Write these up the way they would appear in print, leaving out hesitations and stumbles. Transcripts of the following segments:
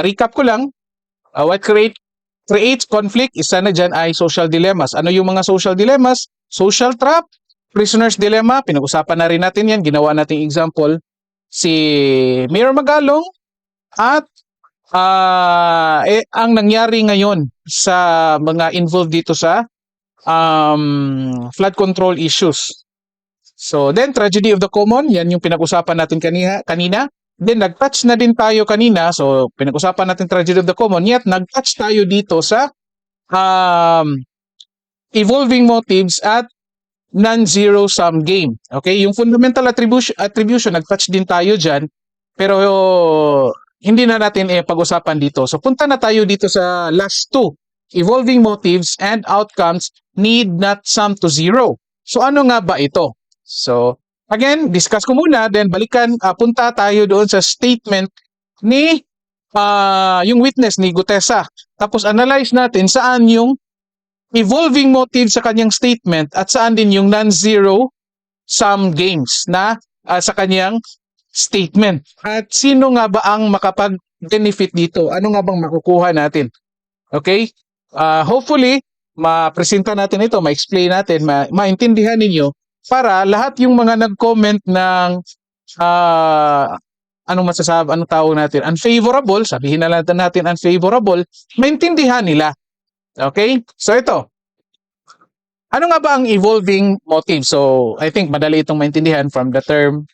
recap ko lang, what creates conflict, isa na dyan ay social dilemmas. Ano yung mga social dilemmas? Social trap, prisoner's dilemma, pinag-usapan na rin natin yan, ginawa nating example, si Mayor Magalong at ang nangyari ngayon sa mga involved dito sa flood control issues. So then, tragedy of the common, yan yung pinag-usapan natin kanina. Then, nag-touch na din tayo kanina. So, pinag-usapan natin tragedy of the common. Yet, nag-touch tayo dito sa evolving motives at non-zero sum game. Okay? Yung fundamental attribution, nag-touch din tayo dyan. Pero, hindi na natin pag-usapan dito. So, punta na tayo dito sa last two. Evolving motives and outcomes need not sum to zero. So, ano nga ba ito? So, again, discuss ko muna, then balikan, punta tayo doon sa statement ni yung witness ni Gutesa. Tapos analyze natin saan yung evolving motive sa kanyang statement at saan din yung non-zero sum games na sa kanyang statement. At sino nga ba ang makapag-benefit dito? Ano nga bang makukuha natin? Okay? Hopefully, ma-presenta natin ito, ma-explain natin, maintindihan ninyo para lahat yung mga nag-comment ng anong tawag natin? Unfavorable, sabihin na natin unfavorable, maintindihan nila. Okay? So ito. Ano nga ba ang evolving motive? So I think madali itong maintindihan from the term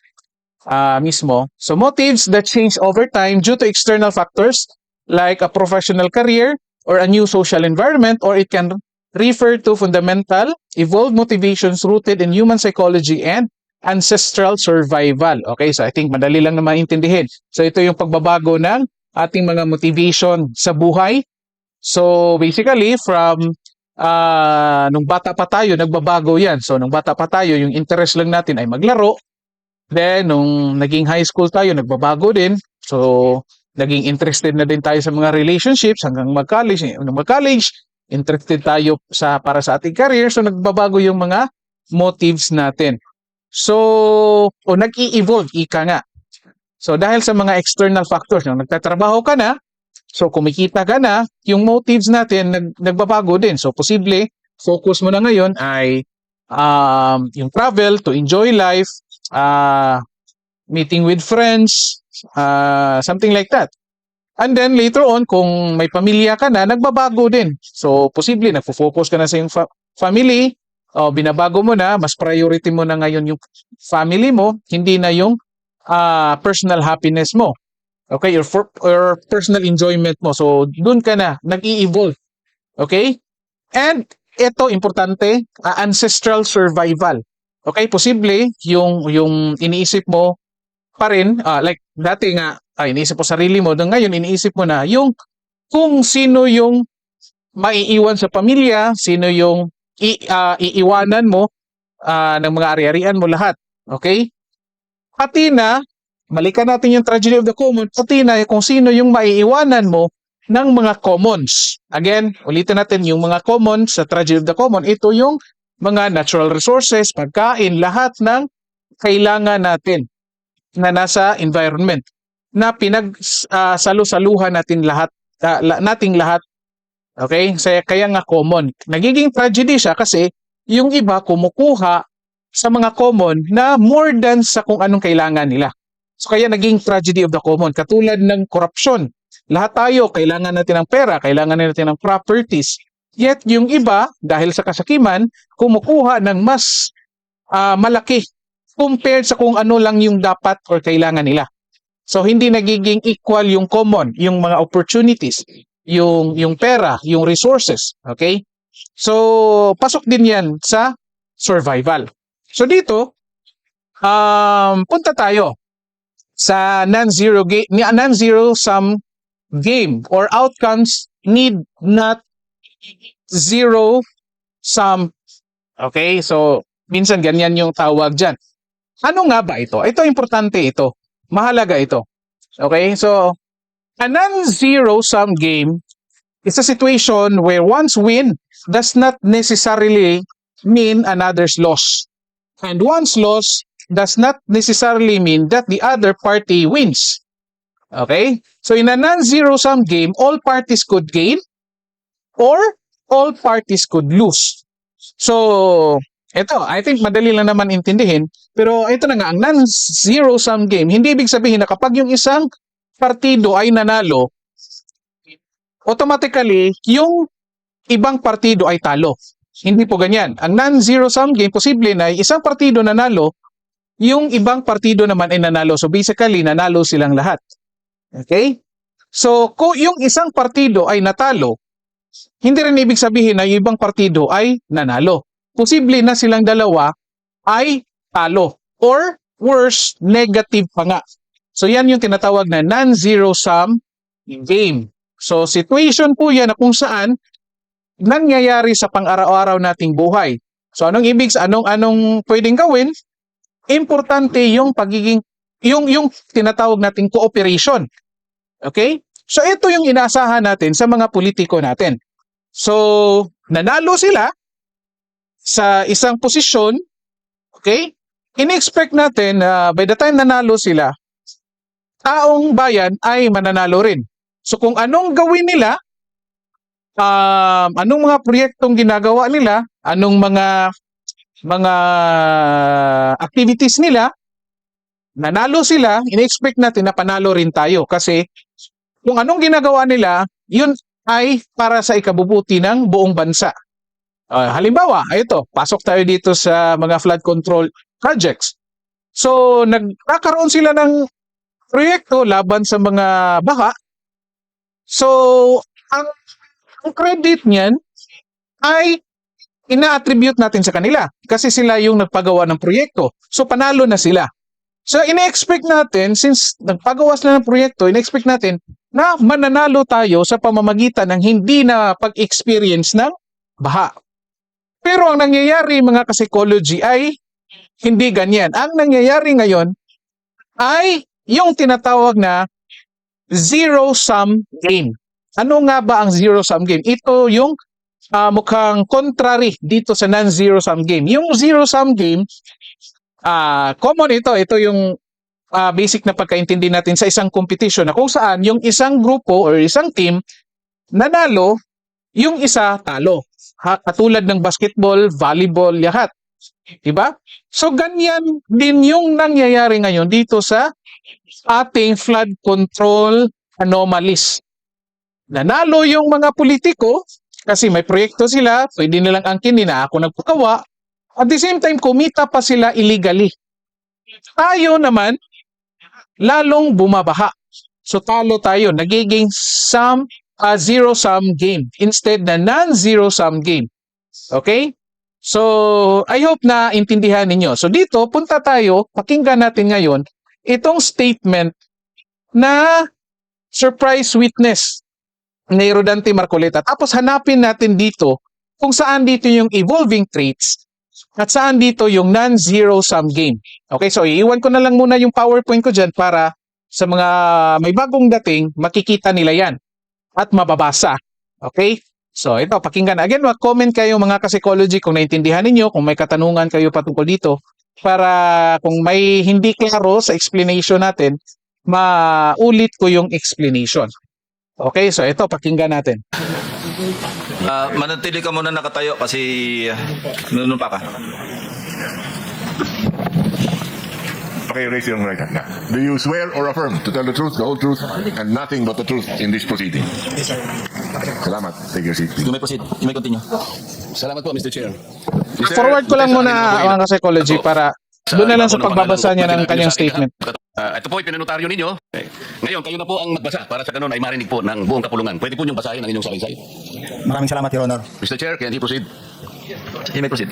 mismo. So motives that change over time due to external factors like a professional career or a new social environment, or it can refer to fundamental, evolved motivations rooted in human psychology and ancestral survival. Okay, so I think madali lang na maintindihin. So ito yung pagbabago ng ating mga motivation sa buhay. So basically from nung bata pa tayo, nagbabago yan. So nung bata pa tayo, yung interest lang natin ay maglaro. Then nung naging high school tayo, nagbabago din. So naging interested na din tayo sa mga relationships hanggang mag-college. Nung mag-college, interested tayo para sa ating career, so nagbabago yung mga motives natin. So, nag-i-evolve, ika nga. So, dahil sa mga external factors, nung nagtatrabaho ka na, so kumikita ka na, yung motives natin nagbabago din. So, posible, focus mo na ngayon ay yung travel, to enjoy life, meeting with friends, something like that. And then later on, kung may pamilya ka na, nagbabago din. So, posible, nagfo-focus ka na sa iyong family, binabago mo na, mas priority mo na ngayon yung family mo, hindi na yung personal happiness mo. Okay? Or personal enjoyment mo. So, dun ka na, nag-i-evolve. Okay? And, ito, importante, ancestral survival. Okay? Posible, yung iniisip mo pa rin, like dati nga, iniisip mo sarili mo, ngayon iniisip mo na yung kung sino yung maiiwan sa pamilya, sino yung iiwanan mo ng mga ari-arian mo lahat. Okay? Pati na, balikan natin yung tragedy of the common, pati na kung sino yung maiiwanan mo ng mga commons. Again, ulitin natin yung mga commons sa tragedy of the common. Ito yung mga natural resources, pagkain, lahat ng kailangan natin na nasa environment na pinagsalusaluhan natin nating lahat. Okay? Kaya nga common. Nagiging tragedy siya kasi yung iba kumukuha sa mga common na more than sa kung anong kailangan nila. So kaya naging tragedy of the common. Katulad ng corruption. Lahat tayo, kailangan natin ng pera, kailangan natin ng properties. Yet yung iba, dahil sa kasakiman, kumukuha ng mas malaki compared sa kung ano lang yung dapat or kailangan nila. So hindi nagiging equal yung common, yung mga opportunities, yung pera, yung resources, okay? So pasok din 'yan sa survival. So dito punta tayo sa non-zero sum game or outcomes need not zero sum. Okay? So minsan ganyan yung tawag diyan. Ano nga ba ito? Ito importante ito. Mahalaga ito. Okay? So, a non-zero sum game is a situation where one's win does not necessarily mean another's loss. And one's loss does not necessarily mean that the other party wins. Okay? So in a non-zero-sum game, all parties could gain or all parties could lose. So, ito, I think madali lang naman intindihin. Pero ito na nga, ang non-zero-sum game, hindi ibig sabihin na kapag yung isang partido ay nanalo, automatically, yung ibang partido ay talo. Hindi po ganyan. Ang non-zero-sum game, posible na isang partido nanalo, yung ibang partido naman ay nanalo. So basically, nanalo silang lahat. Okay? So, kung yung isang partido ay natalo, hindi rin ibig sabihin na yung ibang partido ay nanalo. Posible na silang dalawa ay talo. Or worse, negative pa nga. So yan yung tinatawag na non-zero-sum game. So situation po yan na kung saan nangyayari sa pang-araw-araw nating buhay. So anong pwedeng gawin? Importante yung pagiging yung tinatawag nating cooperation. Okay? So ito yung inaasahan natin sa mga politiko natin. So nanalo sila sa isang posisyon, okay? In-expect natin na by the time nanalo sila, taong bayan ay mananalo rin. So kung anong gawin nila, anong mga proyektong ginagawa nila, anong mga activities nila, nanalo sila, in-expect natin na panalo rin tayo. Kasi kung anong ginagawa nila, yun ay para sa ikabubuti ng buong bansa. Halimbawa, ito, pasok tayo dito sa mga flood control projects. So, nagkakaroon sila ng proyekto laban sa mga baha. So, ang credit niyan ay ina-attribute natin sa kanila kasi sila yung nagpagawa ng proyekto. So, panalo na sila. So, ina-expect natin, since nagpagawa sila ng proyekto, ina-expect natin na mananalo tayo sa pamamagitan ng hindi na pag-experience ng baha. Pero ang nangyayari mga ka-psychology ay hindi ganyan. Ang nangyayari ngayon ay yung tinatawag na zero-sum game. Ano nga ba ang zero-sum game? Ito yung mukhang contrary dito sa non-zero-sum game. Yung zero-sum game, common ito. Ito yung basic na pagkaintindi natin sa isang competition na kung saan yung isang grupo or isang team nanalo, yung isa talo. Katulad ng basketball, volleyball, lahat. Diba? So, ganyan din yung nangyayari ngayon dito sa ating flood control anomalies. Nanalo yung mga politiko kasi may proyekto sila, pwede nilang angkinin na ako nagpagawa. At the same time, kumita pa sila illegally. Tayo naman, lalong bumabaha. So, talo tayo. Nagiging zero-sum game instead na non-zero-sum game. Okay? So, I hope na intindihan ninyo. So, dito, punta tayo, pakinggan natin ngayon itong statement na surprise witness ni Rodante Marcoleta. Tapos, hanapin natin dito kung saan dito yung evolving traits at saan dito yung non-zero-sum game. Okay? So, iiwan ko na lang muna yung PowerPoint ko dyan para sa mga may bagong dating, makikita nila yan at mababasa. Okay? So, ito, pakinggan. Again, mag-comment kayo mga ka-psychology kung naintindihan ninyo, kung may katanungan kayo patungkol dito, para kung may hindi klaro sa explanation natin, maulit ko yung explanation. Okay? So, ito, pakinggan natin. Manatili ka muna nakatayo kasi nanunumpa ka. Okay, raise your right hand. Do you swear or affirm to tell the truth, the whole truth, and nothing but the truth in this proceeding? Yes, sir. Salamat. Take your seat, please. You may proceed. You may continue. Salamat po, Mr. Chair. Forward ko lang muna mga ka-psychology para doon na lang sa pagbabasa niya ng kanyang statement. Ito po, ipinanotaryo ninyo. Ngayon, kayo na po ang magbasa para sa ganun ay marinig po ng buong kapulungan. Pwede po niyong basahin ang inyong salaysay. Maraming salamat, Your Honor. Mr. Chair, can you proceed? You may proceed.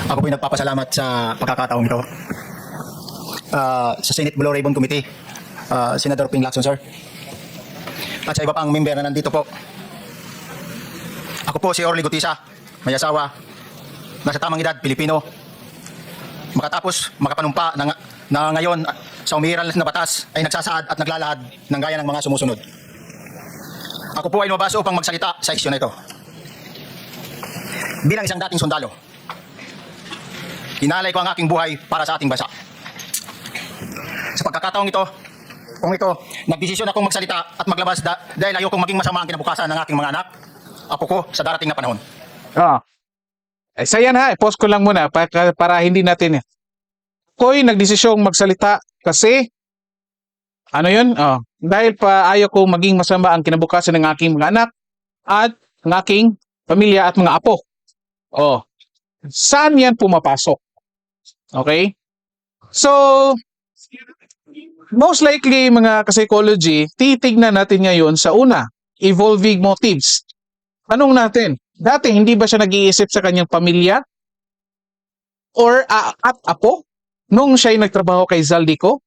Ako po ay nagpapasalamat sa pagkakataong ito. Sa Senate Blue Ribbon Committee, Senator Ping Lacson, sir. At sa iba pang member na nandito po. Ako po si Orly Gutisa, may asawa, nasa tamang edad, Pilipino. Makatapos makapanumpa na ngayon sa umiiral na batas ay nagsasaad at naglalahad ng gaya ng mga sumusunod. Ako po ay lumabas upang magsalita sa isyu na ito. Bilang isang dating sundalo, inalay ko ang aking buhay para sa ating bansa. Sa pagkakataong ito, kung ito, nagdesisyon akong magsalita at maglabas dahil ayokong maging masama ang kinabukasan ng aking mga anak, apo ko sa darating na panahon. Ah. Eh, so yan ha, i-pause ko lang muna para hindi natin. Ako'y nagdesisyong magsalita kasi, ano yun? Dahil pa ayaw ko maging masama ang kinabukasan ng aking mga anak at ng aking pamilya at mga apo. Saan yan pumapasok? Okay? So, most likely mga ka-psychology, titignan natin ngayon sa una, evolving motives. Tanong natin, dati hindi ba siya nag-iisip sa kanyang pamilya or at apo nung siya'y nagtrabaho kay Zaldico?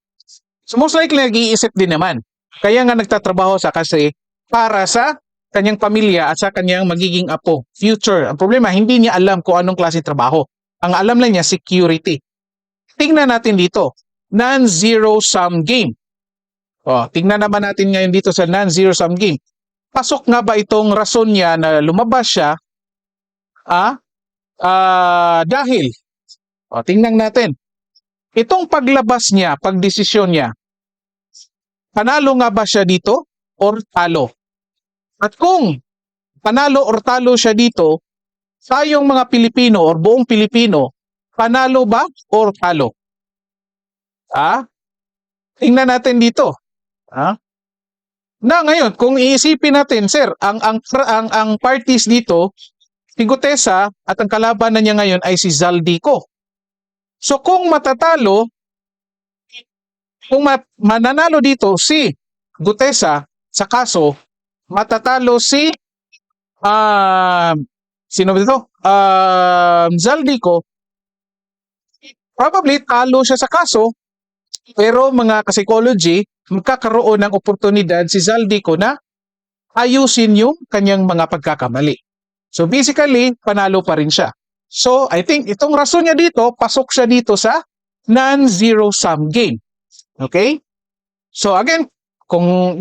So most likely nag-iisip din naman. Kaya nga nagtatrabaho sa kasi para sa kanyang pamilya at sa kanyang magiging apo, future. Ang problema, hindi niya alam kung anong klase trabaho. Ang alam lang niya, security. Tingnan natin dito, non-zero sum game. Tingnan naman natin ngayon dito sa non-zero sum game. Pasok nga ba itong rason niya na lumabas siya dahil, tingnan natin, itong paglabas niya, pagdesisyon niya, panalo nga ba siya dito or talo? At kung panalo or talo siya dito, tayong mga Pilipino or buong Pilipino, panalo ba or talo? Tingnan natin dito. Na ngayon, kung iisipin natin, sir, ang parties dito, si Gutesa at ang kalaban na niya ngayon ay si Zaldico. So kung matatalo, kung mananalo dito si Gutesa sa kaso, matatalo si sino ba ito? Zaldico, probably talo siya sa kaso, pero mga ka-psychology, magkakaroon ng oportunidad si Zaldico na ayusin yung kanyang mga pagkakamali. So basically, panalo pa rin siya. So I think itong rason niya dito, pasok siya dito sa non-zero sum game. Okay? So again, kung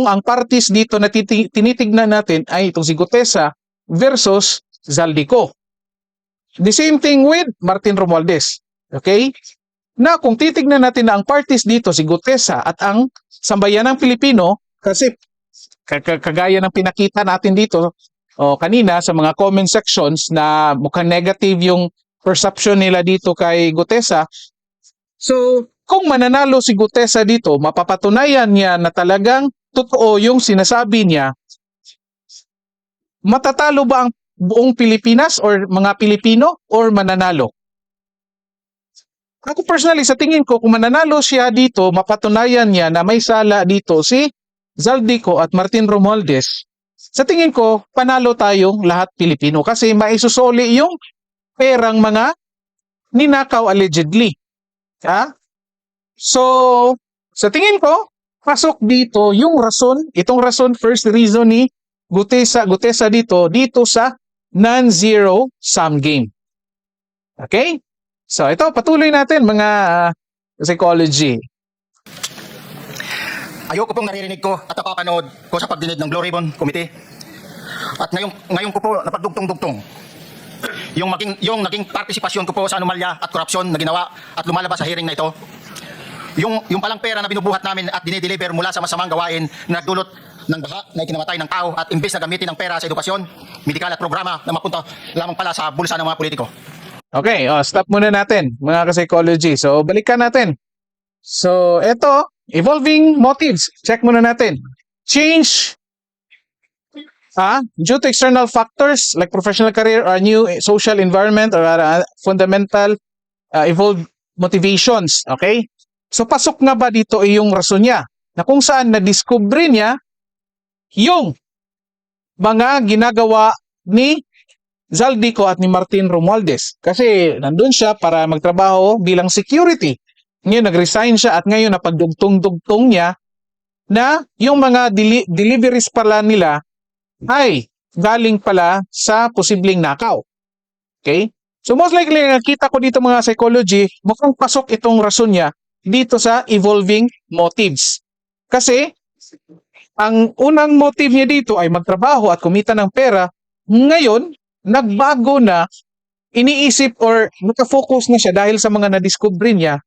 ang parties dito na tinitignan natin ay itong si Gutesa versus Zaldico. The same thing with Martin Romualdez. Okay? Na kung titignan natin na ang parties dito si Gutesa at ang sambayanang Pilipino, kasi kagaya ng pinakita natin dito kanina sa mga comment sections na mukhang negative yung perception nila dito kay Gutesa. So, kung mananalo si Gutesa dito, mapapatunayan niya na talagang totoo yung sinasabi niya. Matatalo ba ang buong Pilipinas or mga Pilipino or mananalo? Ako personally, sa tingin ko, kung mananalo siya dito, mapatunayan niya na may sala dito si Zaldico at Martin Romualdez. Sa tingin ko, panalo tayong lahat Pilipino kasi maisusoli yung perang mga ninakaw allegedly. So, sa tingin ko, pasok dito yung rason, itong rason, first reason ni Gutesa dito sa non-zero sum game. Okay? So, ito, patuloy natin mga psychology. Ayoko pong naririnig ko at napapanood ko sa pagdinig ng Blue Ribbon Committee. At ngayon ko po napagdugtong-dugtong yung naging partisipasyon ko po sa anomalya at korupsyon na ginawa at lumalabas sa hearing na ito. Yung palang pera na binubuhat namin at dinideliver mula sa masamang gawain na nagdulot ng baha na ikinamatay ng tao at imbes na gamitin ang pera sa edukasyon, medikal at programa na mapunta lamang pala sa bulsa ng mga politiko. Okay, stop muna natin mga ka-psychology. So, balikan natin. So, eto, evolving motives. Check muna natin. Change due to external factors like professional career or new social environment or fundamental evolved motivations. Okay? So, pasok nga ba dito yung rason niya na kung saan na-discover niya yung mga ginagawa ni Zaldico at ni Martin Romualdez. Kasi nandun siya para magtrabaho bilang security. Ngayon nag-resign siya at ngayon napagdugtong-dugtong niya na yung mga deliveries pala nila ay galing pala sa posibleng nakaw. Okay? So most likely, nakita ko dito mga psychology, mukhang pasok itong rason niya dito sa evolving motives. Kasi ang unang motive niya dito ay magtrabaho at kumita ng pera. Ngayon, nagbago na, iniisip or nakafocus na siya dahil sa mga na-discover niya,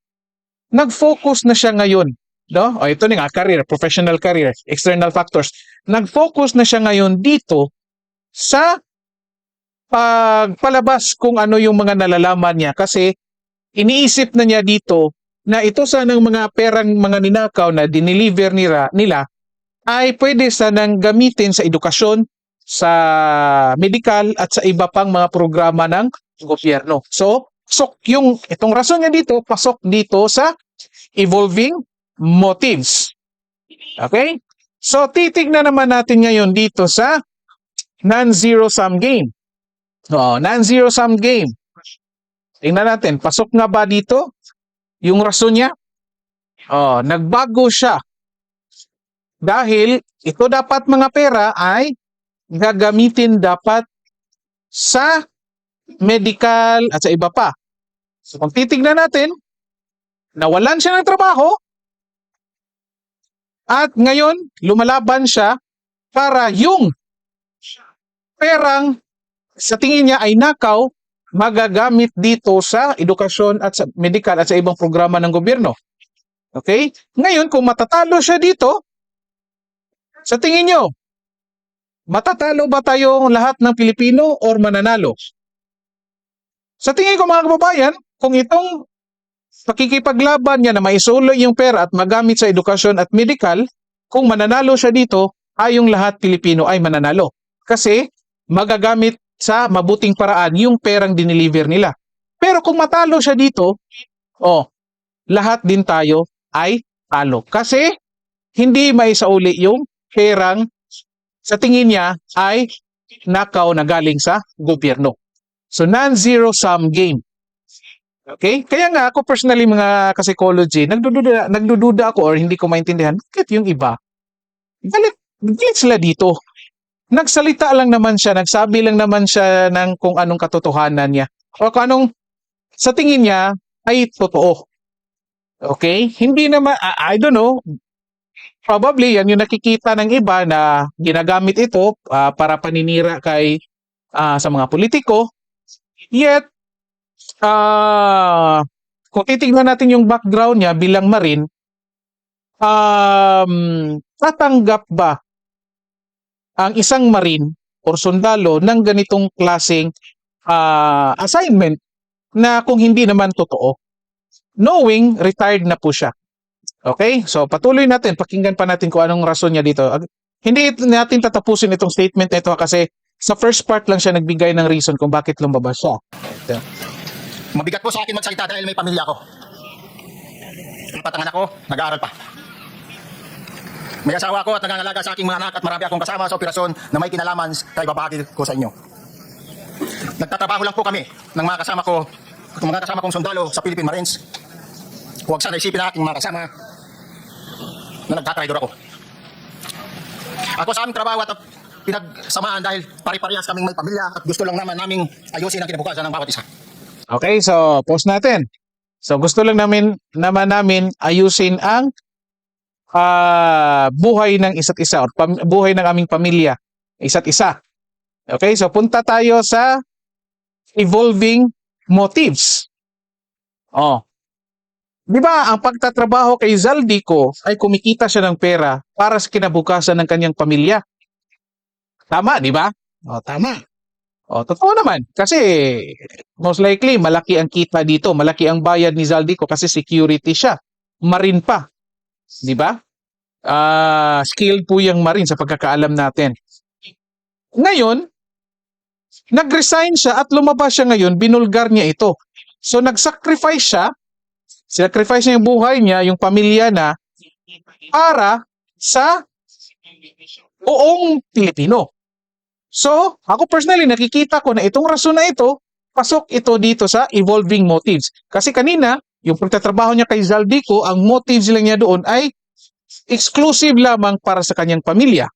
nag-focus na siya ngayon no? O ito na nga, career, professional career, external factors. Nag-focus na siya ngayon dito sa pagpalabas kung ano yung mga nalalaman niya kasi iniisip na niya dito na ito sanang mga perang mga ninakaw na dineliver nila ay pwede sanang gamitin sa edukasyon, sa medical at sa iba pang mga programa ng gobyerno. So, itong rason niya dito, pasok dito sa evolving motives. Okay? So, titignan naman natin ngayon dito sa non-zero sum game. Non-zero sum game. Tingnan natin, pasok nga ba dito yung rason niya? Nagbago siya. Dahil ito dapat mga pera ay gagamitin dapat sa medical at sa iba pa. So kung titignan natin, nawalan siya ng trabaho at ngayon lumalaban siya para yung perang sa tingin niya ay nakaw magagamit dito sa edukasyon at sa medical at sa ibang programa ng gobyerno. Okay? Ngayon, kung matatalo siya dito, sa tingin nyo, matatalo ba tayong lahat ng Pilipino or mananalo? Sa tingin ko mga kababayan, kung itong pakikipaglaban niya na maisolo yung pera at magamit sa edukasyon at medical, kung mananalo siya dito, yung lahat Pilipino ay mananalo. Kasi magagamit sa mabuting paraan yung perang dineliver nila. Pero kung matalo siya dito, lahat din tayo ay talo. Kasi hindi maisauli yung perang sa tingin niya ay nakaw na galing sa gobyerno. So, non-zero sum game. Okay? Kaya nga ako personally mga ka-psychology, nagdududa ako or hindi ko maintindihan, bakit yung iba? Galit sila dito. Nagsalita lang naman siya, nagsabi lang naman siya ng kung anong katotohanan niya. O kung anong sa tingin niya ay totoo. Okay? Hindi naman, I don't know, probably yan yung nakikita ng iba na ginagamit ito para paninira sa mga politiko. Yet, kung titignan natin yung background niya bilang Marine, tatanggap ba ang isang Marine or sundalo ng ganitong klaseng assignment na kung hindi naman totoo? Knowing retired na po siya. Okay? So, patuloy natin. Pakinggan pa natin kung anong rason niya dito. Hindi natin tatapusin itong statement na ito kasi sa first part lang siya nagbigay ng reason kung bakit lumabas siya. Mabigat po sa akin magsalita dahil may pamilya ako. Patangan ako, nag-aaral pa. May asawa ko at nangangalaga sa aking mga anak at marami akong kasama sa operasyon na may kinalaman na ibabahagi ko sa inyo. Nagtatrabaho lang po kami ng mga kasama ko at mga kasama kong sundalo sa Philippine Marines. Huwag sana isipin na aking mga kasama na nagtatraidor ako. Ako sa aming trabaho at pinagsamahan dahil pare-parehas kaming may pamilya at gusto lang naman naming ayusin ang kinabukasan ng bawat isa. Okay, so pause natin. So gusto lang namin ayusin ang buhay ng isa't isa or buhay ng aming pamilya, isa't isa. Okay, so punta tayo sa evolving motives. Di ba, ang pagtatrabaho kay Zaldico ay kumikita siya ng pera para sa kinabukasan ng kanyang pamilya. Tama, di ba? Tama. Totoo naman. Kasi most likely, malaki ang kita dito. Malaki ang bayad ni Zaldico kasi security siya. Marine pa. Di ba? Skilled po yung Marine sa pagkakaalam natin. Ngayon, nag-resign siya at lumabas siya ngayon, binulgar niya ito. So, nag-sacrifice siya. Sacrifice niya yung buhay niya, yung pamilya na, para sa buong Pilipino. So, ako personally, nakikita ko na itong rason na ito, pasok ito dito sa evolving motives. Kasi kanina, yung pagtatrabaho niya kay Zaldico, ang motives lang niya doon ay exclusive lamang para sa kanyang pamilya.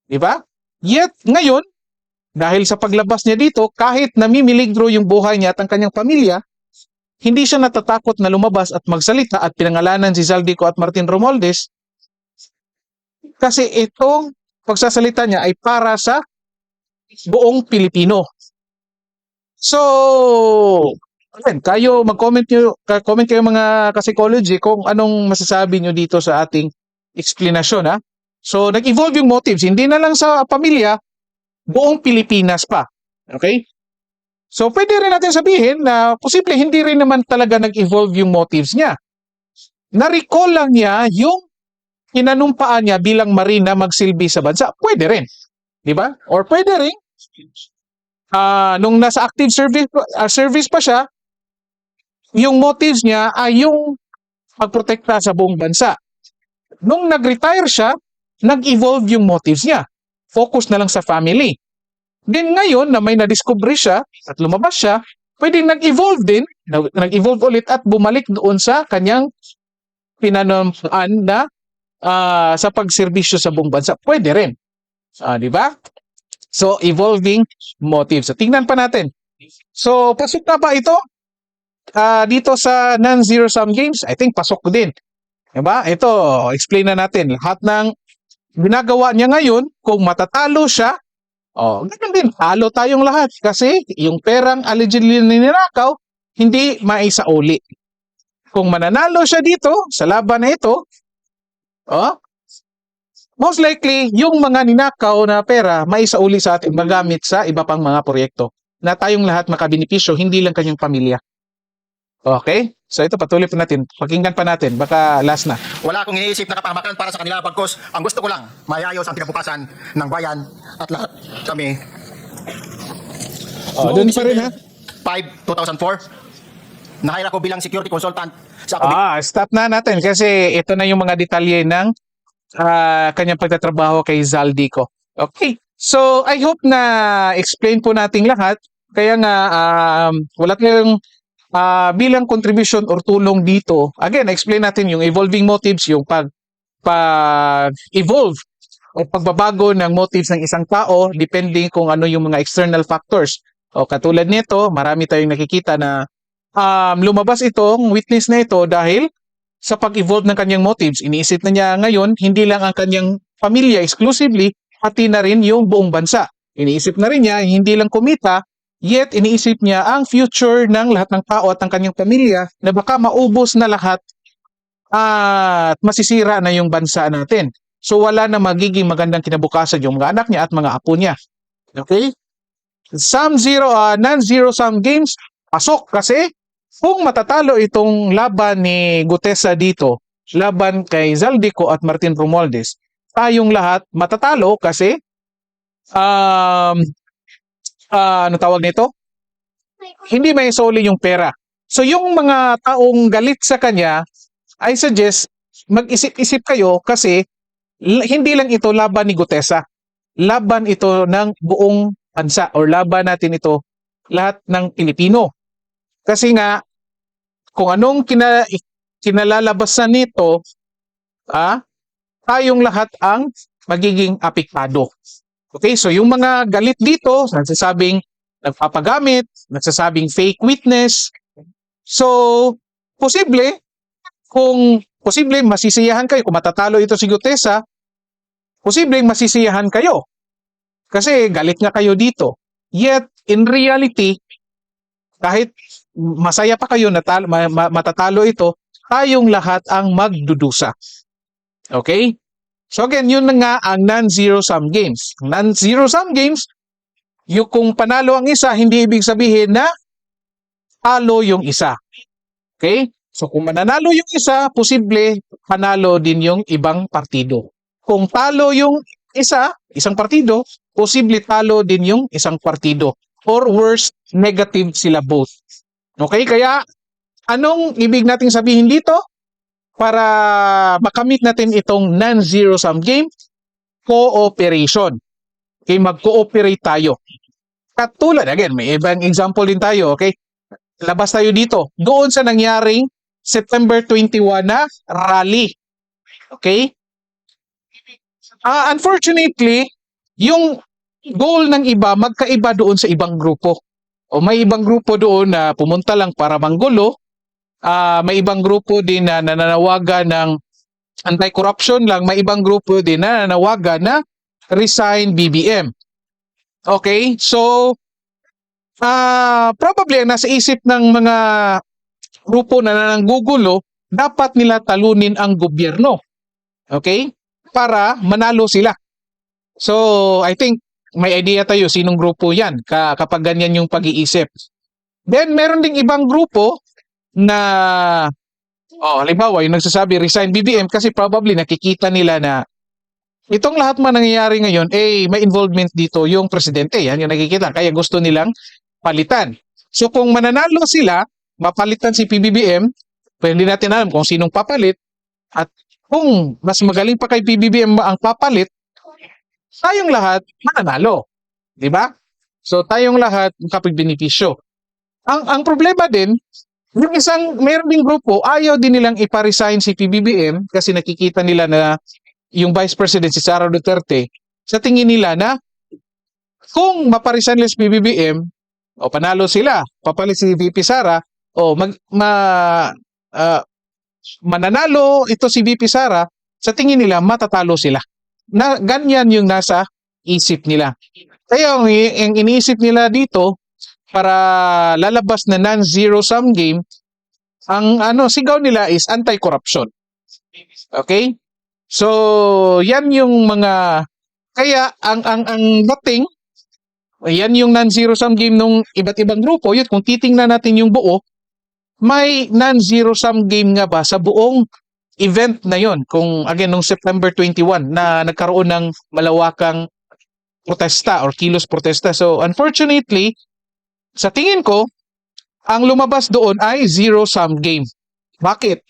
Di ba? Yet, ngayon, dahil sa paglabas niya dito, kahit namimiligro yung buhay niya at ang kanyang pamilya, hindi siya natatakot na lumabas at magsalita at pinangalanan si Zaldico at Martin Romualdez kasi itong pagsasalita niya ay para sa buong Pilipino. So, Again, kayo mag-comment comment kayo mga ka-psychology kung anong masasabi nyo dito sa ating explanation, ha. So nag-evolve yung motives, hindi na lang sa pamilya, buong Pilipinas pa. Okay? So pwede rin natin sabihin na posible hindi rin naman talaga nag-evolve yung motives niya. Na-recall lang niya yung kinanumpaan niya bilang marina magsilbi sa bansa. Pwede rin. Di ba? Or pwede rin, nung nasa active service pa siya, yung motives niya ay yung pagprotekta sa buong bansa. Nung nag-retire siya, nag-evolve yung motives niya. Focus na lang sa family. Then ngayon na may na-discover siya at lumabas siya, pwedeng nag-evolve din, nag-evolve ulit at bumalik doon sa kanyang pinanumpaan na sa pagserbisyo sa buong bansa. Pwede rin. Di ba? So, evolving motives. So, tingnan pa natin. So, pasok na ba ito? Dito sa non-zero sum games, I think pasok din. Diba? Ito, explain na natin. Lahat ng ginagawa niya ngayon, kung matatalo siya, ganun din, talo tayong lahat. Kasi yung perang allegedly ninanakaw, hindi maisauli. Kung mananalo siya dito, sa laban na ito, most likely, yung mga ninakaw na pera, maisauli sa atin, magamit sa iba pang mga proyekto na tayong lahat makabenepisyo, hindi lang kanyang pamilya. Okay? So ito, patuloy pa natin. Pakinggan pa natin. Baka last na. Wala akong iniisip na kapahamakan para sa kanila bagkus ang gusto ko lang, mayayos ang kinabukasan ng bayan at lahat kami. Doon pa rin, ha? 5, 2004, nahire ako bilang security consultant sa Stop na natin kasi ito na yung mga detalye ng kanyang pagtatrabaho kay Zaldico. Okay. So, I hope na explain po natin lahat. Kaya nga, wala tayong bilang contribution or tulong dito. Again, explain natin yung evolving motives, yung pag-evolve o pagbabago ng motives ng isang tao depending kung ano yung mga external factors. O katulad nito, marami tayong nakikita na lumabas itong witness na ito dahil sa pag-evolve ng kanyang motives. Iniisip na niya ngayon, hindi lang ang kanyang pamilya exclusively, pati na rin yung buong bansa. Iniisip na rin niya, hindi lang kumita, yet iniisip niya ang future ng lahat ng tao at ng kanyang pamilya na baka maubos na lahat at masisira na yung bansa natin. So wala na magiging magandang kinabukasan yung mga anak niya at mga apo niya. Okay? Non-zero sum games, pasok kasi kung matatalo itong laban ni Gutesa dito, laban kay Zaldico at Martin Romualdez, tayong lahat matatalo kasi ano tawag nito? Hindi may soli yung pera. So yung mga taong galit sa kanya, I suggest mag-isip-isip kayo kasi hindi lang ito laban ni Gutesa. Laban ito ng buong bansa or laban natin ito lahat ng Pilipino. Kasi nga kung anong kinalalabasan nito, tayong lahat ang magiging apektado. Okay, so yung mga galit dito, nagsasabing nagpapagamit, nagsasabing fake witness. So, posible masisiyahan kayo. Kung matatalo ito si Gutesa, posibleng masisiyahan kayo. Kasi galit nga kayo dito. Yet, in reality, kahit masaya pa kayo na matatalo ito, tayong lahat ang magdudusa. Okay? So again, yun na nga ang non-zero sum games. Non-zero sum games, yung kung panalo ang isa, hindi ibig sabihin na talo yung isa. Okay? So kung mananalo yung isa, posible panalo din yung ibang partido. Kung talo yung isang partido, posible talo din yung isang partido. Or worse, negative sila both. Okay? Kaya, anong ibig nating sabihin dito? Para makamit natin itong non-zero sum game, cooperation. Okay, mag-cooperate tayo. Katulad, again, may ibang example din tayo, okay? Labas tayo dito. Doon sa nangyaring September 21 na rally. Okay? Unfortunately, yung goal ng iba, magkaiba doon sa ibang grupo. O may ibang grupo doon na pumunta lang para manggulo. May ibang grupo din na nananawagan ng anti-corruption lang. May ibang grupo din na nananawagan na resign BBM. Okay? So, probably ang nasa isip ng mga grupo na nanggugulo, dapat nila talunin ang gobyerno. Okay? Para manalo sila. So, I think may idea tayo sinong grupo yan kapag ganyan yung pag-iisip. Then, meron ding ibang grupo na, halimbawa, yung nagsasabi, resign BBM kasi probably nakikita nila na itong lahat man nangyayari ngayon, may involvement dito yung presidente. Yan yung nakikita. Kaya gusto nilang palitan. So, kung mananalo sila, mapalitan si PBBM, pwede hindi natin alam kung sinong papalit. At kung mas magaling pa kay PBBM ang papalit, tayong lahat mananalo. Di ba? So, tayong lahat makapagbenepisyo. Ang problema din, yung mayroon ding grupo, ayaw din nilang ipa-resign si PBBM kasi nakikita nila na yung Vice President si Sara Duterte, sa tingin nila na kung maparesign nila si PBBM, o panalo sila, papalit si VP Sara, o mananalo ito si VP Sara, sa tingin nila matatalo sila. Na ganyan yung nasa isip nila. Kaya ang iniisip nila dito para lalabas na non-zero sum game, ang sigaw nila is anti-corruption. Okay? So, yan yung mga kaya ang dating yan yung non-zero sum game nung iba't ibang grupo. Yun, kung titingnan natin yung buo, may non-zero sum game nga ba sa buong event na yon? Kung again nung September 21 na nagkaroon ng malawakang protesta or kilos protesta. So unfortunately, sa tingin ko, ang lumabas doon ay zero sum game. Bakit?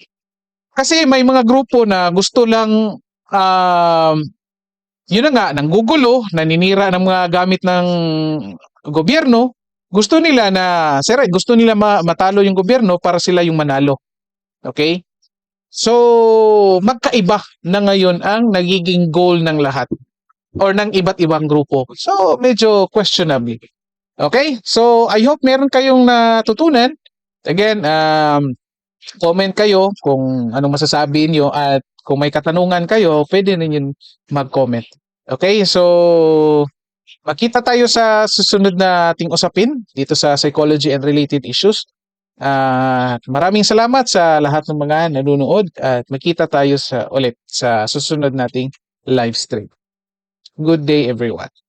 Kasi may mga grupo na gusto lang yun na nga, nanggugulo, naninira ng mga gamit ng gobyerno. Gusto nila gusto nila matalo yung gobyerno para sila yung manalo. Okay? So, magkaiba na ngayon ang nagiging goal ng lahat or ng iba't ibang grupo. So, medyo questionable. Okay? So, I hope meron kayong natutunan. Again, comment kayo kung anong masasabi niyo at kung may katanungan kayo, pwede ninyo mag-comment. Okay? So, makita tayo sa susunod na ating usapin dito sa psychology and related issues. Maraming salamat sa lahat ng mga nanonood at makita tayo ulit sa susunod nating live stream. Good day everyone.